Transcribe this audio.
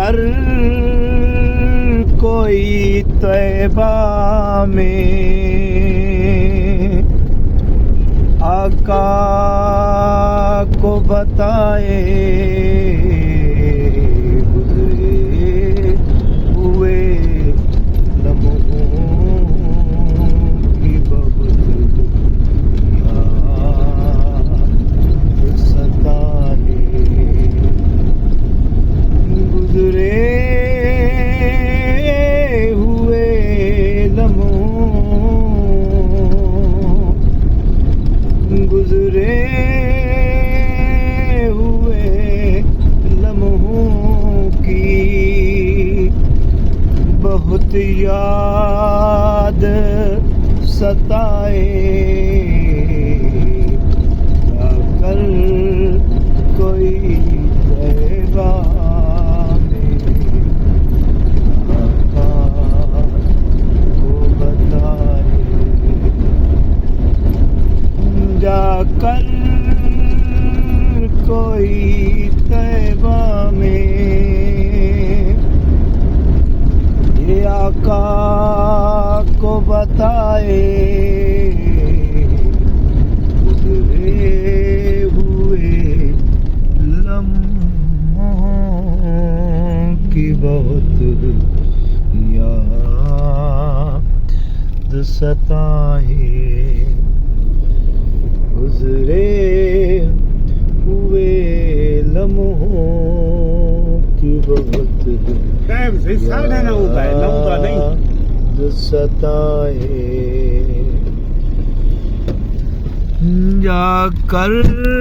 کر کوئی طیبہ میں آقا کو بتائے گزرے ہوئے لمحوں کی بہت یاد ستائے گزرے ہوئے لمحوں گزرے ہوئے لمحوں کی بہت یاد ستائے آ کر کوئی طیبہ میں آقا کو بتائے جا کر کوئی طیبہ میں یہ آقا کو بتائے گزرے ہوئے لمحوں کی بہت یاد ستائے گزرے ہوئے لمحوں کی بہت یاد ستائے جا کر